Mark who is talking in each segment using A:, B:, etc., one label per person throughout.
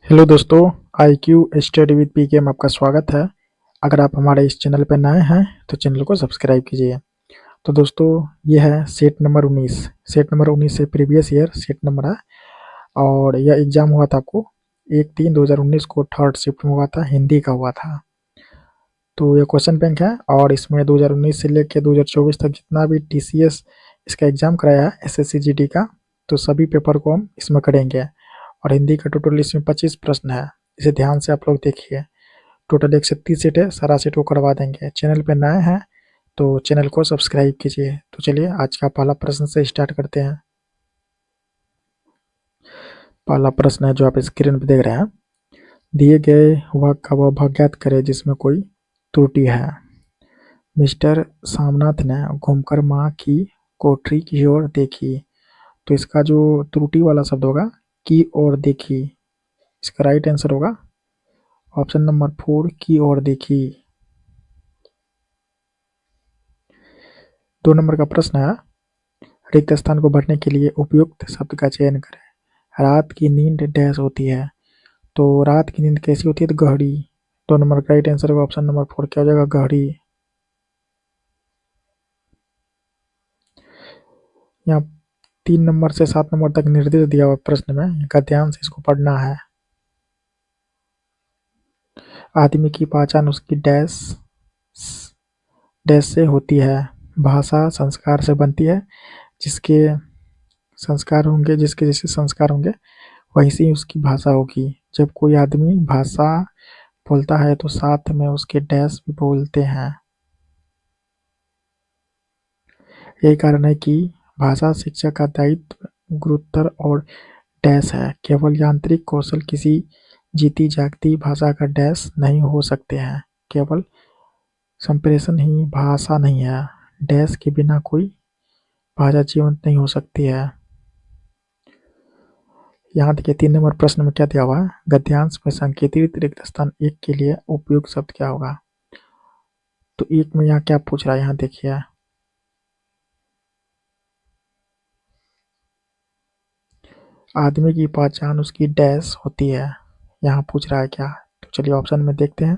A: Hello दोस्तों, IQ study with पीके में आपका स्वागत है। अगर आप हमारे इस चैनल पर नए हैं तो चैनल को सब्सक्राइब कीजिए। तो दोस्तों, ये है सेट नंबर 19। सेट नंबर 19 से प्रीवियस ईयर सेट नंबर है और यह एग्ज़ाम हुआ था आपको 1/3/2019 को थर्ड शिफ्ट में हुआ था, हिंदी का हुआ था। तो ये क्वेश्चन बैंक है और इसमें 2019 से लेकर 2024 तक जितना भी TCS इसका एग्ज़ाम कराया है SSC GD का, तो सभी पेपर को हम इसमें करेंगे। और हिंदी का टोटल इसमें 25 प्रश्न है। इसे ध्यान से आप लोग देखिए। टोटल 130 सेट है, सारा सेट को करवा देंगे। चैनल पे नए हैं तो चैनल को सब्सक्राइब कीजिए। तो चलिए आज का पहला प्रश्न से स्टार्ट करते हैं। पहला प्रश्न है जो आप स्क्रीन पे देख रहे हैं। दिए गए वाक्य का वह भाग ज्ञात करें जिसमें कोई त्रुटि है। मिस्टर सामनाथ ने घूमकर माँ की कोठरी की ओर देखी। तो इसका जो त्रुटि वाला शब्द होगा की ओर देखी, इसका राइट आंसर होगा ऑप्शन नंबर 4 की ओर देखी। 2 नंबर का प्रश्न है, रिक्त स्थान को भरने के लिए उपयुक्त शब्द का चयन करें। रात की नींद डैश होती है। तो रात की नींद कैसी होती है? तो गहरी। 2 नंबर का राइट आंसर होगा ऑप्शन नंबर 4 क्या हो जाएगा? गहरी। यहाँ 3 नंबर से 7 नंबर तक निर्देश दिया हुआ प्रश्न में, इनका ध्यान से इसको पढ़ना है। आदमी की पहचान उसकी डैश डैश से होती है। भाषा संस्कार से बनती है। जिसके संस्कार होंगे, जिसके जैसे संस्कार होंगे वैसी ही उसकी भाषा होगी। जब कोई आदमी भाषा बोलता है तो साथ में उसके डैश भी बोलते हैं। यही कारण है कि भाषा शिक्षा का दायित्व गुरुतर और डैश है। केवल यांत्रिक कौशल किसी जीती जागती भाषा का डैश नहीं हो सकते हैं। केवल संप्रेषण ही भाषा नहीं है। डैश के बिना कोई भाषा जीवंत नहीं हो सकती है। यहाँ देखिए 3 नंबर प्रश्न में क्या दिया हुआ है? गद्यांश में संकेतित रिक्त स्थान 1 के लिए उपयुक्त शब्द क्या होगा? तो 1 में यहाँ क्या पूछ रहा है? यहाँ देखिए, आदमी की पहचान उसकी डैश होती है, यहाँ पूछ रहा है क्या? तो चलिए ऑप्शन में देखते हैं।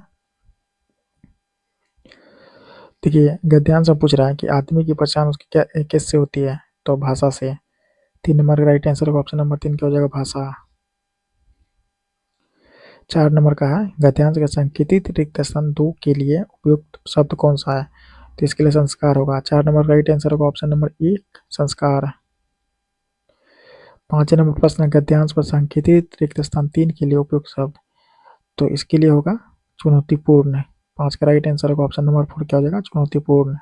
A: देखिए गद्यांश में पूछ रहा है कि आदमी की पहचान उसकी क्या किससे होती है? तो भाषा से। 3 नंबर का राइट आंसर होगा ऑप्शन नंबर 3 क्या हो जाएगा? भाषा। 4 नंबर का है, गद्यांश का संकेतित रिक्त स्थान 2 के लिए उपयुक्त शब्द कौन सा है? तो इसके लिए संस्कार होगा। 4 नंबर का राइट आंसर होगा ऑप्शन नंबर 1 संस्कार। 5 नंबर प्रश्न, गद्यांश पर संकेतित रिक्त स्थान 3 के लिए उपयुक्त शब्द, तो इसके लिए होगा चुनौतीपूर्ण। 5 का राइट आंसर होगा ऑप्शन नंबर 4 क्या हो जाएगा? चुनौतीपूर्ण।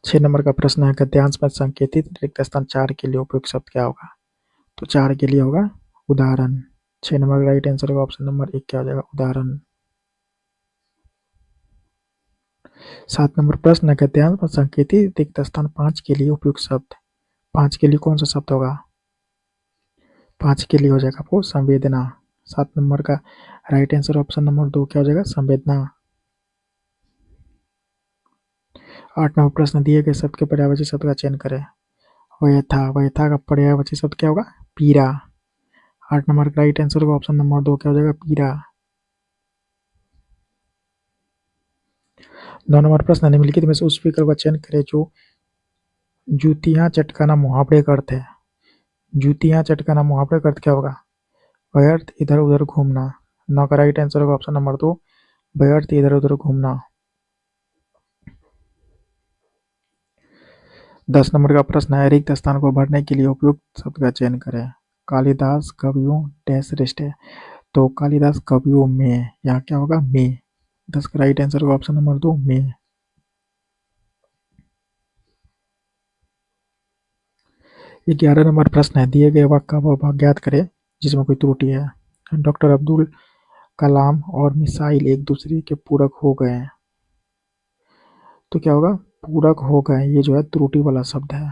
A: 6 नंबर का प्रश्न है, गद्यांश में संकेतित रिक्त स्थान 4 के लिए उपयुक्त शब्द क्या होगा? तो 4 के लिए होगा उदाहरण। 6 नंबर का राइट आंसर होगा ऑप्शन नंबर 1 क्या हो जाएगा? उदाहरण। 7 नंबर प्रश्न है, गद्यांश में संकेतित रिक्त स्थान 5 के लिए उपयुक्त शब्द। 5 के लिए कौन सा शब्द होगा? 5 के लिए हो जाएगा आपको संवेदना। 7 नंबर का राइट आंसर ऑप्शन नंबर 2 क्या हो जाएगा? संवेदना। 8 नंबर प्रश्न, दिए गए शब्द के पर्यायवाची शब्द का चयन करें। वयथा, वयथा का पर्यायवाची शब्द क्या होगा? पीड़ा। 8 नंबर का राइट आंसर होगा ऑप्शन नंबर 2 क्या हो जाएगा? पीड़ा। 9 नंबर प्रश्न, निम्नलिखित में से उस विकल्प का चयन करें जो जूतियां चटकाना मुहावरे का अर्थ है। जूतियां चटकाना मुहावरे का अर्थ क्या होगा? व्यर्थ इधर उधर घूमना। 9 का राइट आंसर होगा ऑप्शन नंबर 2 व्यर्थ इधर उधर घूमना। 10 नंबर का प्रश्न है, रिक्त स्थान को भरने के लिए उपयुक्त शब्द का चयन करें। कालिदास कवियों डैश श्रेष्ठ है। तो कालिदास कवियों में, यहाँ क्या होगा? में। 10 का राइट आंसर होगा ऑप्शन नंबर 2 में। 11 नंबर प्रश्न है, दिए गए वाक्य का वह भाग ज्ञात करें जिसमें कोई त्रुटि है। डॉक्टर अब्दुल कलाम और मिसाइल एक दूसरे के पूरक हो गए। तो क्या होगा? पूरक हो गए, ये जो है त्रुटि वाला शब्द है।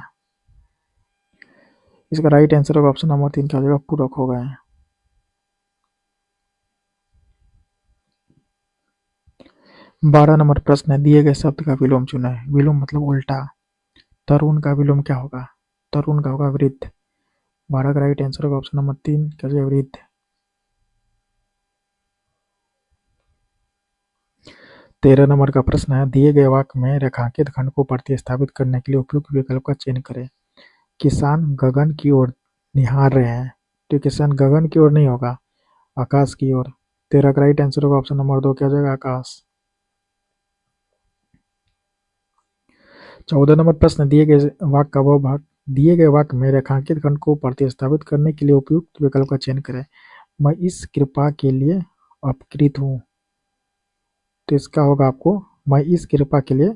A: इसका राइट आंसर होगा ऑप्शन नंबर 3 क्या हो जाएगा? पूरक हो गए। 12 नंबर प्रश्न है, दिए गए शब्द का विलोम चुनें। विलोम मतलब उल्टा। तरुण का विलोम क्या होगा? तरुण का होगा वृद्ध। 12 का राइट आंसर होगा ऑप्शन नंबर 3 क्या हो जाएगा वृद्ध। 13 नंबर का प्रश्न है, दिए गए वाक्य में रेखांकित खंड को प्रतिस्थापित करने के लिए उपयुक्त विकल्प का चयन करें। किसान गगन की ओर निहार रहे हैं, तो किसान गगन की ओर नहीं होगा, आकाश की ओर। 13 का राइट आंसर होगा ऑप्शन नंबर 2 क्या हो जाएगा आकाश। 14 नंबर प्रश्न, दिए गए वाक्य का वो भाग दिए गए वाक्य में रेखांकित खंड को प्रतिस्थापित करने के लिए उपयुक्त विकल्प का चयन करें। मैं इस कृपा के लिए अपकृत हूँ, तो इसका होगा आपको मैं इस कृपा के लिए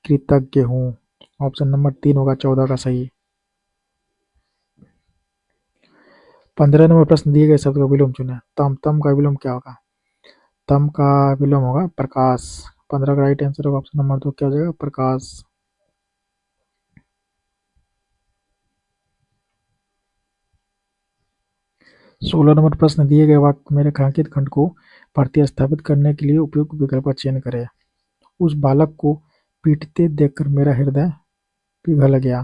A: कृतज्ञ हूँ। ऑप्शन नंबर 3 होगा 14 का सही। 15 नंबर प्रश्न, दिए गए शब्द का विलोम चुने। तम तम का विलोम क्या होगा? तम का विलोम होगा प्रकाश। 15 का राइट आंसर होगा ऑप्शन नंबर 2 क्या हो जाएगा प्रकाश। 16 नंबर प्रश्न, दिए गए वाक्य में रेखांकित खंड को प्रतिस्थापित करने के लिए उपयुक्त विकल्प का चयन करें। उस बालक को पीटते देखकर मेरा हृदय पिघल गया,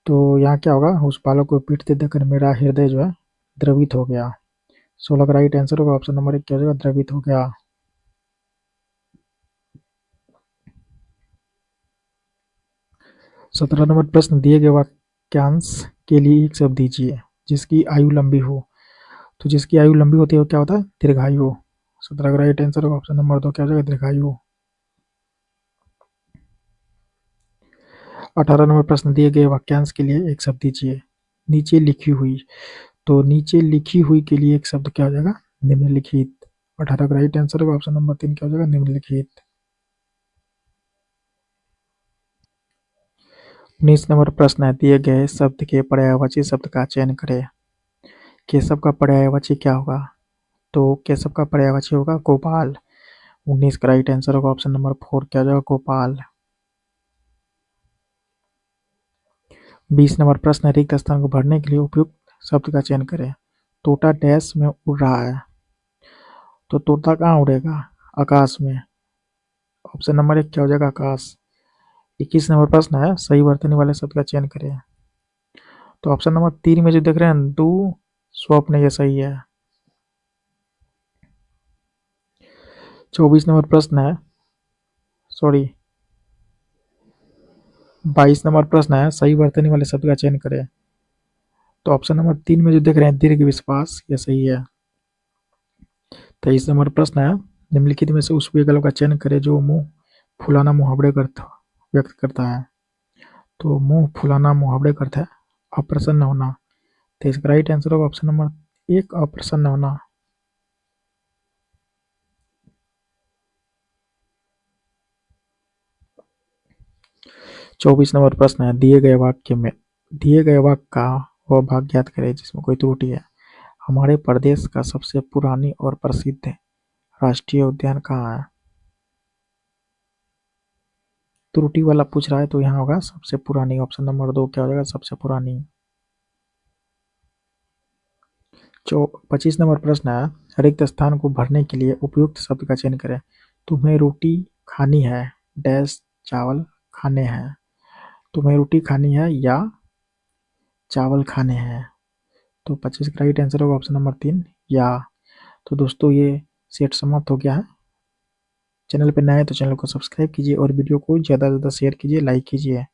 A: तो यहाँ क्या होगा, उस बालक को पीटते देखकर मेरा हृदय जो है द्रवित हो गया। 16 का राइट आंसर होगा ऑप्शन नंबर 1 क्या हो जाएगा द्रवित हो गया। 17 नंबर प्रश्न, दिए गए वाक्यांश के लिए एक शब्द दीजिए जिसकी आयु लंबी हो। तो जिसकी आयु लंबी होती है वो क्या होता है दीर्घायु। 17 का राइट आंसर होगा ऑप्शन नंबर 2 क्या हो जाएगा दीर्घायु। 18 नंबर प्रश्न, दिए गए वाक्यांश के लिए एक शब्द दीजिए नीचे लिखी हुई। तो नीचे लिखी हुई के लिए एक शब्द क्या हो जाएगा निम्नलिखित। 18 का राइट आंसर होगा ऑप्शन नंबर 3 क्या हो जाएगा निम्नलिखित। 19 नंबर प्रश्न है, दिए गए शब्द के पर्यायवाची शब्द का चयन करें। केशव का पर्यायवाची क्या होगा? तो केशव का पर्यायवाची होगा गोपाल। 19 का राइट आंसर होगा ऑप्शन नंबर 4 क्या हो जाएगा गोपाल। 20 नंबर प्रश्न है, रिक्त स्थान को भरने के लिए उपयुक्त शब्द का चयन करें। तोता डैश में उड़ रहा है, तो तोता कहाँ उड़ेगा आकाश में। ऑप्शन नंबर 1 क्या हो जाएगा आकाश। 21 नंबर प्रश्न है, सही वर्तनी वाले शब्द का चयन करें। तो ऑप्शन नंबर 3 में जो देख रहे हैं दू स्वप्न, ये सही है। 24 नंबर प्रश्न है, सॉरी 22 नंबर प्रश्न है, सही वर्तनी वाले शब्द का चयन करें। तो ऑप्शन नंबर 3 में जो देख रहे हैं दीर्घ विश्वास, ये सही है। 23 नंबर प्रश्न है, निम्नलिखित में से उस विकल्प का चयन करें जो मुंह फुलाना मुहावरे का अर्थ व्यक्त करता है। तो मुंह फुलाना मुहावरे का अर्थ है अप्रसन्न होना, तो इसका राइट आंसर होगा ऑप्शन नंबर 1 अप्रसन्न होना। 24 नंबर प्रश्न है, दिए गए वाक्य का वह भाग ज्ञात करें जिसमें कोई त्रुटि है। हमारे प्रदेश का सबसे पुरानी और प्रसिद्ध राष्ट्रीय उद्यान कहाँ है। त्रुटि वाला पूछ रहा है तो यहाँ होगा सबसे पुरानी। ऑप्शन नंबर 2 क्या हो जाएगा सबसे पुरानी। 25 नंबर प्रश्न है, रिक्त स्थान को भरने के लिए उपयुक्त शब्द का चयन करें। तुम्हें रोटी खानी है डैश चावल खाने हैं। तुम्हें रोटी खानी है या चावल खाने हैं। तो 25 का राइट आंसर होगा ऑप्शन नंबर 3 या। तो दोस्तों ये सेट समाप्त हो गया है। चैनल पर नए हैं तो चैनल को सब्सक्राइब कीजिए और वीडियो को ज़्यादा से ज़्यादा शेयर कीजिए, लाइक कीजिए।